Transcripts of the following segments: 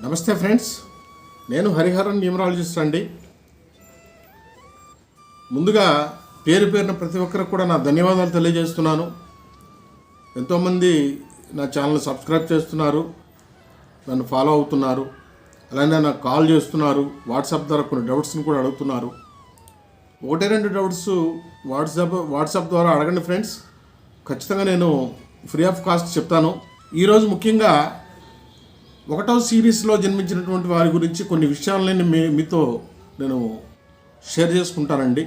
నమస్తే ఫ్రెండ్స్, నేను హరిహరన్ న్యూమరాలజిస్ట్ అండి. ముందుగా పేరు పేరున ప్రతి ఒక్కరికి కూడా నా ధన్యవాదాలు తెలియజేస్తున్నాను. ఎంతోమంది నా ఛానల్ సబ్స్క్రైబ్ చేస్తున్నారు, నన్ను ఫాలో అవుతున్నారు, అలానే నాకు కాల్ చేస్తున్నారు, వాట్సాప్ ద్వారా కొన్ని డౌట్స్ని కూడా అడుగుతున్నారు. ఒకటే రెండు డౌట్స్ వాట్సాప్ ద్వారా అడగండి ఫ్రెండ్స్, ఖచ్చితంగా నేను ఫ్రీ ఆఫ్ కాస్ట్ చెప్తాను. ఈరోజు ముఖ్యంగా 1వ సిరీస్లో జన్మించినటువంటి వారి గురించి కొన్ని విషయాలని మీతో నేను షేర్ చేసుకుంటానండి.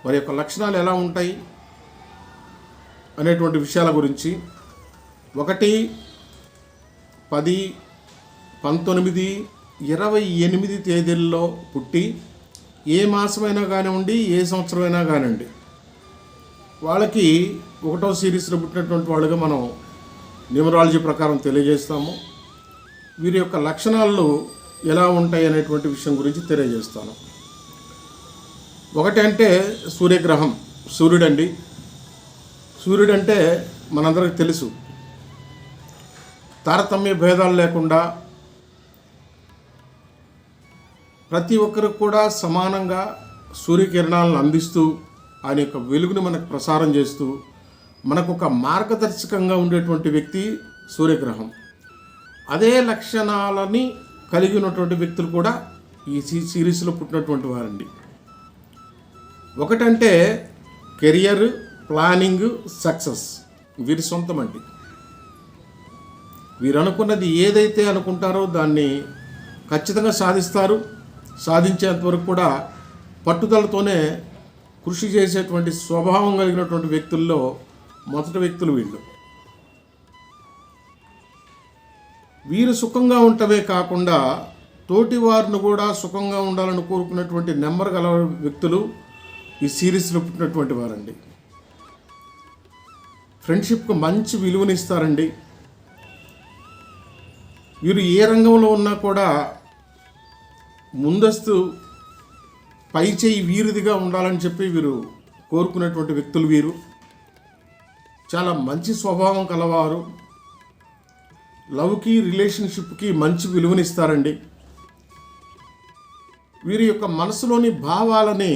వారి యొక్క లక్షణాలు ఎలా ఉంటాయి అనేటువంటి విషయాల గురించి 1, 10, 19, 28 తేదీల్లో పుట్టి ఏ మాసమైనా కానివ్వండి, ఏ సంవత్సరమైనా కానివ్వండి, వాళ్ళకి 1వ సిరీస్లో పుట్టినటువంటి వాళ్ళుగా మనం న్యూమరాలజీ ప్రకారం తెలియజేస్తాము. వీరి యొక్క లక్షణాలు ఎలా ఉంటాయి అనేటువంటి విషయం గురించి తెలియజేస్తాను. 1 అంటే సూర్యగ్రహం, సూర్యుడండి. సూర్యుడంటే మనందరికీ తెలుసు, తారతమ్య భేదాలు లేకుండా ప్రతి ఒక్కరికి కూడా సమానంగా సూర్యకిరణాలను అందిస్తూ ఆయన యొక్క వెలుగుని మనకు ప్రసారం చేస్తూ మనకు ఒక మార్గదర్శకంగా ఉండేటువంటి వ్యక్తి సూర్యగ్రహం. అదే లక్షణాలని కలిగి ఉన్నటువంటి వ్యక్తులు కూడా ఈ సిరీస్లో పుట్టినటువంటి వారండి. 1 అంటే కెరియర్, ప్లానింగ్, సక్సెస్ వీరి సొంతం అండి. వీరు అనుకున్నది ఏదైతే అనుకుంటారో దాన్ని ఖచ్చితంగా సాధిస్తారు. సాధించేంత వరకు కూడా పట్టుదలతోనే కృషి చేసేటువంటి స్వభావం కలిగినటువంటి వ్యక్తుల్లో మొదటి వ్యక్తులు వీళ్ళు. వీరు సుఖంగా ఉండటమే కాకుండా తోటి వారిని కూడా సుఖంగా ఉండాలని కోరుకున్నటువంటి నెంబర్ గల వ్యక్తులు ఈ సిరీస్లో పుట్టినటువంటి వారండి. ఫ్రెండ్షిప్కు మంచి విలువనిస్తారండి. వీరు ఏ రంగంలో ఉన్నా కూడా ముందస్తు పై చేయి వీరిదిగా ఉండాలని చెప్పి వీరు కోరుకునేటువంటి వ్యక్తులు. వీరు చాలా మంచి స్వభావం కలవారు. లవ్కి, రిలేషన్షిప్కి మంచి విలువనిస్తారండి. వీరి యొక్క మనసులోని భావాలని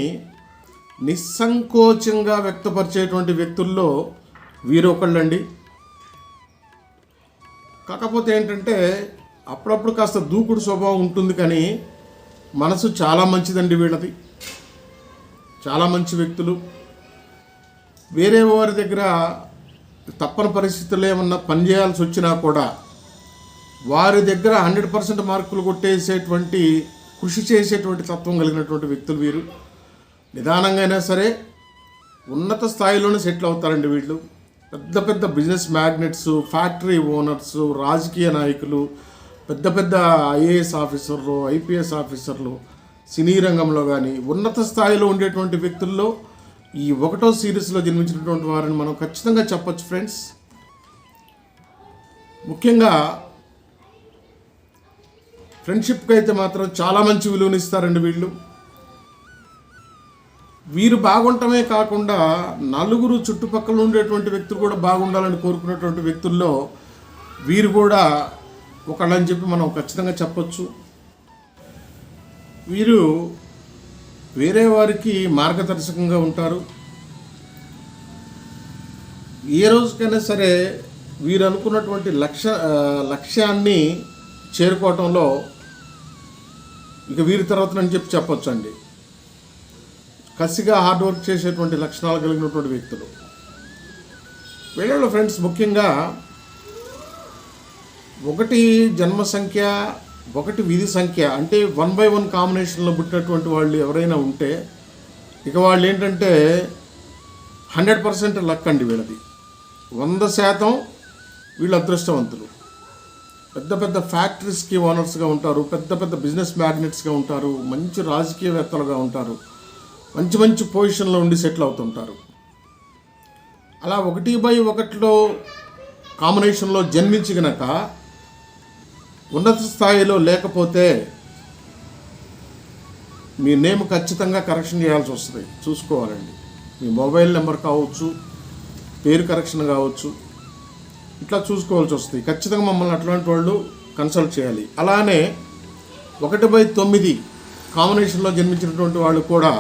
నిస్సంకోచంగా వ్యక్తపరిచేటువంటి వ్యక్తుల్లో వీరు ఒకళ్ళండి. కాకపోతే ఏంటంటే అప్పుడప్పుడు కాస్త దూకుడు స్వభావం ఉంటుంది, కానీ మనసు చాలా మంచిదండి వీళ్ళది. చాలా మంచి వ్యక్తులు. వేరే వారి దగ్గర తప్పని పరిస్థితుల్లో ఏమన్నా పనిచేయాల్సి వచ్చినా కూడా వారి దగ్గర 100% మార్కులు కొట్టేసేటువంటి, కృషి చేసేటువంటి తత్వం కలిగినటువంటి వ్యక్తులు వీరు. నిదానంగా అయినా సరే ఉన్నత స్థాయిలోనే సెటిల్ అవుతారండి వీళ్ళు. పెద్ద పెద్ద బిజినెస్ మ్యాగ్నెట్స్, ఫ్యాక్టరీ ఓనర్స్, రాజకీయ నాయకులు, పెద్ద పెద్ద ఐఏఎస్ ఆఫీసర్లు, ఐపీఎస్ ఆఫీసర్లు, సినీ రంగంలో కానీ ఉన్నత స్థాయిలో ఉండేటువంటి వ్యక్తుల్లో ఈ 1వ సిరీస్లో జన్మించినటువంటి వారిని మనం ఖచ్చితంగా చెప్పొచ్చు ఫ్రెండ్స్. ముఖ్యంగా ఫ్రెండ్షిప్కి అయితే మాత్రం చాలా మంచి విలువనిస్తారండి వీళ్ళు. వీరు బాగుండటమే కాకుండా నలుగురు చుట్టుపక్కల ఉండేటువంటి వ్యక్తులు కూడా బాగుండాలని కోరుకునేటువంటి వ్యక్తుల్లో వీరు కూడా ఒకళ్ళని చెప్పి మనం ఖచ్చితంగా చెప్పొచ్చు. వీరు వేరే వారికి మార్గదర్శకంగా ఉంటారు. ఏ రోజుకైనా సరే వీరు అనుకున్నటువంటి లక్ష్యాన్ని చేరుకోవటంలో ఇక వీరి తర్వాత అని చెప్పి చెప్పొచ్చు అండి. కసిగా హార్డ్ వర్క్ చేసేటువంటి లక్షణాలు కలిగినటువంటి వ్యక్తులు వీళ్ళలో ఫ్రెండ్స్. ముఖ్యంగా 1 జన్మ సంఖ్య, 1 విధి సంఖ్య అంటే 1/1 కాంబినేషన్లో పుట్టినటువంటి వాళ్ళు ఎవరైనా ఉంటే ఇక వాళ్ళు ఏంటంటే 100% లక్ అండి వీళ్ళది. 100% వీళ్ళు అదృష్టవంతులు. పెద్ద పెద్ద ఫ్యాక్టరీస్కి ఓనర్స్గా ఉంటారు, పెద్ద పెద్ద బిజినెస్ మ్యాగ్నెట్స్గా ఉంటారు, మంచి రాజకీయవేత్తలుగా ఉంటారు, మంచి మంచి పొజిషన్లో ఉండి సెటిల్ అవుతుంటారు. అలా 1/1లో కాంబినేషన్లో జన్మించి గనక ఉన్నత స్థాయిలో లేకపోతే మీ నేమ్ ఖచ్చితంగా కరెక్షన్ చేయాల్సి వస్తుంది. చూసుకోవాలండి. మీ మొబైల్ నెంబర్ కావచ్చు, పేరు కరెక్షన్ కావచ్చు, ఇట్లా చూసుకోవాల్సి వస్తుంది. ఖచ్చితంగా మమ్మల్ని అట్లాంటి వాళ్ళు కన్సల్ట్ చేయాలి. అలానే 1/9 కాంబినేషన్లో జన్మించినటువంటి వాళ్ళు కూడా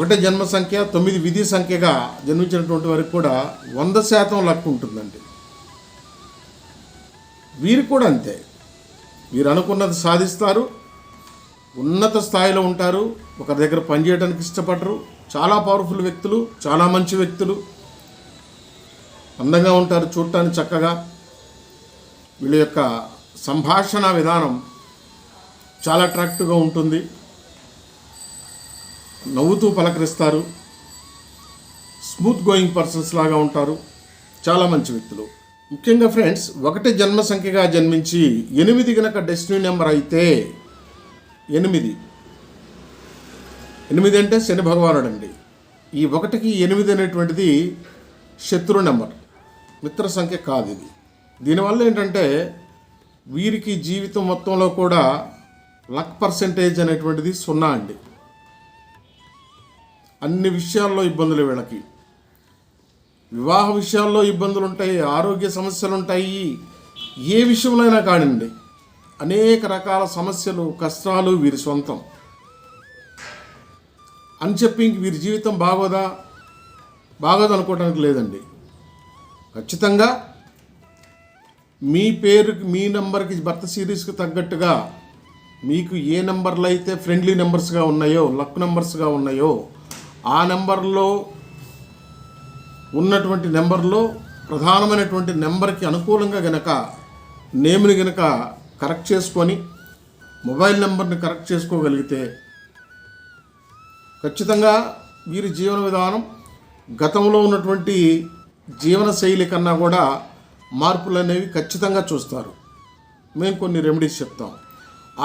1 జన్మ సంఖ్య 9 విధి సంఖ్యగా జన్మించినటువంటి వారికి కూడా 100% లక్ ఉంటుందండి. వీరు కూడా అంతే. వీరు అనుకున్నది సాధిస్తారు, ఉన్నత స్థాయిలో ఉంటారు, ఒకరి దగ్గర పనిచేయడానికి ఇష్టపడరు. చాలా పవర్ఫుల్ వ్యక్తులు, చాలా మంచి వ్యక్తులు, అందంగా ఉంటారు చూడటానికి చక్కగా. వీళ్ళ యొక్క సంభాషణ విధానం చాలా అట్రాక్టివ్గా ఉంటుంది. నవ్వుతూ పలకరిస్తారు, స్మూత్ గోయింగ్ పర్సన్స్ లాగా ఉంటారు, చాలా మంచి వ్యక్తులు. ముఖ్యంగా ఫ్రెండ్స్, 1 జన్మ సంఖ్యగా జన్మించి 8 గనక డెస్టినీ నెంబర్ అయితే 8 అంటే శని భగవానుడు అండి. ఈ 1కి 8 అనేటువంటిది శత్రు నెంబర్, మిత్ర సంఖ్య కాదు ఇది. దీనివల్ల ఏంటంటే వీరికి జీవితం మొత్తంలో కూడా లక్ పర్సెంటేజ్ అనేటువంటిది 0 అండి. అన్ని విషయాల్లో ఇబ్బందులు వీళ్ళకి. వివాహ విషయాల్లో ఇబ్బందులు ఉంటాయి, ఆరోగ్య సమస్యలు ఉంటాయి, ఏ విషయంలో అయినా కానివ్వండి అనేక రకాల సమస్యలు, కష్టాలు వీరి సొంతం అని చెప్పి ఇంక వీరి జీవితం బాగోదు అనుకోవడానికి లేదండి. ఖచ్చితంగా మీ పేరుకి, మీ నెంబర్కి, బర్త్ సిరీస్కి తగ్గట్టుగా మీకు ఏ నెంబర్లు అయితే ఫ్రెండ్లీ నెంబర్స్గా ఉన్నాయో, లక్ నెంబర్స్గా ఉన్నాయో, ఆ నెంబర్లో ఉన్నటువంటి నెంబర్లో ప్రధానమైనటువంటి నెంబర్కి అనుకూలంగా గనక నేమ్ని గనక కరెక్ట్ చేసుకొని మొబైల్ నెంబర్ని కరెక్ట్ చేసుకోగలిగితే ఖచ్చితంగా వీరి జీవన విధానం గతంలో ఉన్నటువంటి జీవన శైలి కన్నా కూడా మార్పులు అనేవి ఖచ్చితంగా చూస్తారు. మేము కొన్ని రెమెడీస్ చెప్తాం.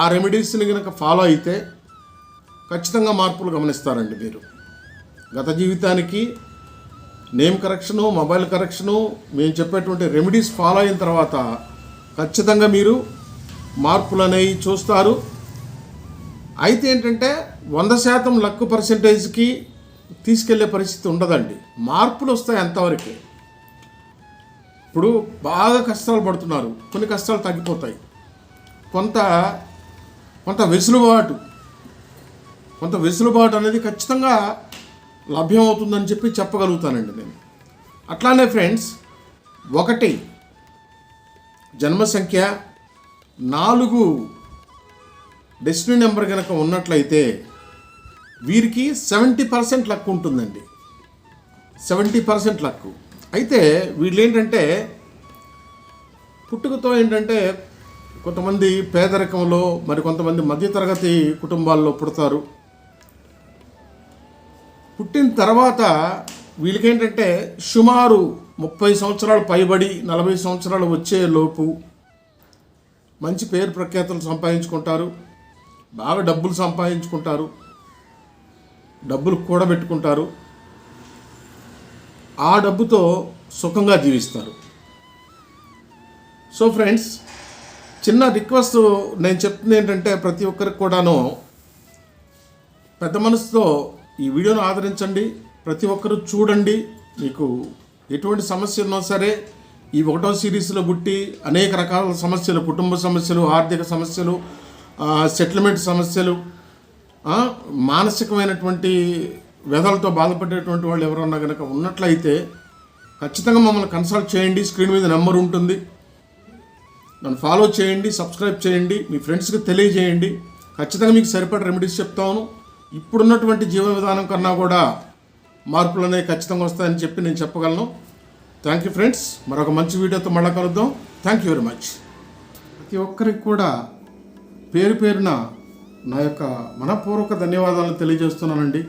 ఆ రెమెడీస్ని కనుక ఫాలో అయితే ఖచ్చితంగా మార్పులు గమనిస్తారండి మీరు. గత జీవితానికి నేమ్ కరెక్షను, మొబైల్ కరెక్షను, మేము చెప్పేటువంటి రెమెడీస్ ఫాలో అయిన తర్వాత ఖచ్చితంగా మీరు మార్పులు అనేవి చూస్తారు. అయితే ఏంటంటే 100% లక్ పర్సెంటేజ్కి తీసుకెళ్లే పరిస్థితి ఉండదండి. మార్పులు వస్తాయి అంతవరకే. ఇప్పుడు బాగా కష్టాలు పడుతున్నారు, కొన్ని కష్టాలు తగ్గిపోతాయి. కొంత వెసులుబాటు అనేది ఖచ్చితంగా లభ్యమవుతుందని చెప్పగలుగుతానండి నేను. అట్లానే ఫ్రెండ్స్, 1 జన్మ సంఖ్య 4 డెస్టినీ నెంబర్ కనుక ఉన్నట్లయితే వీరికి 70% లక్ ఉంటుందండి. 70% లక్. అయితే వీళ్ళు ఏంటంటే పుట్టుకతో ఏంటంటే కొంతమంది పేదరికంలో, మరి కొంతమంది మధ్యతరగతి కుటుంబాల్లో పుడతారు. పుట్టిన తర్వాత వీళ్ళకేంటంటే సుమారు 30 సంవత్సరాలు పైబడి 40 సంవత్సరాలు వచ్చే లోపు మంచి పేరు ప్రఖ్యాతులు సంపాదించుకుంటారు, బాగా డబ్బులు సంపాదించుకుంటారు, డబ్బులు కూడబెట్టుకుంటారు, ఆ డబ్బుతో సుఖంగా జీవిస్తారు. సో ఫ్రెండ్స్, చిన్న రిక్వెస్ట్ నేను చెప్తుంది ఏంటంటే ప్రతి ఒక్కరికి కూడాను పెద్ద మనసుతో ఈ వీడియోను ఆదరించండి. ప్రతి ఒక్కరూ చూడండి. మీకు ఎటువంటి సమస్య ఉన్నా సరే ఈ 1వ సిరీస్లో పుట్టి అనేక రకాల సమస్యలు, కుటుంబ సమస్యలు, ఆర్థిక సమస్యలు, సెటిల్మెంట్ సమస్యలు, మానసికమైనటువంటి వ్యధలతో బాధపడేటువంటి వాళ్ళు ఎవరన్నా కనుక ఉన్నట్లయితే ఖచ్చితంగా మమ్మల్ని కన్సల్ట్ చేయండి. స్క్రీన్ మీద నెంబర్ ఉంటుంది, నన్ను ఫాలో చేయండి, సబ్స్క్రైబ్ చేయండి, మీ ఫ్రెండ్స్కి తెలియజేయండి. ఖచ్చితంగా మీకు సరిపడే రెమెడీస్ చెప్తాను. ఇప్పుడున్నటువంటి జీవన విధానం కన్నా కూడా మార్పులు అనేవి ఖచ్చితంగా వస్తాయని చెప్పి నేను చెప్పగలను. Thank you friends. మరొక మంచి వీడియోతో మళ్ళీ కలుద్దాం. Thank you very much. ప్రతి ఒక్కరికి కూడా పేరున నా యొక్క మనపూర్వక ధన్యవాదాలను తెలియజేస్తున్నానండి.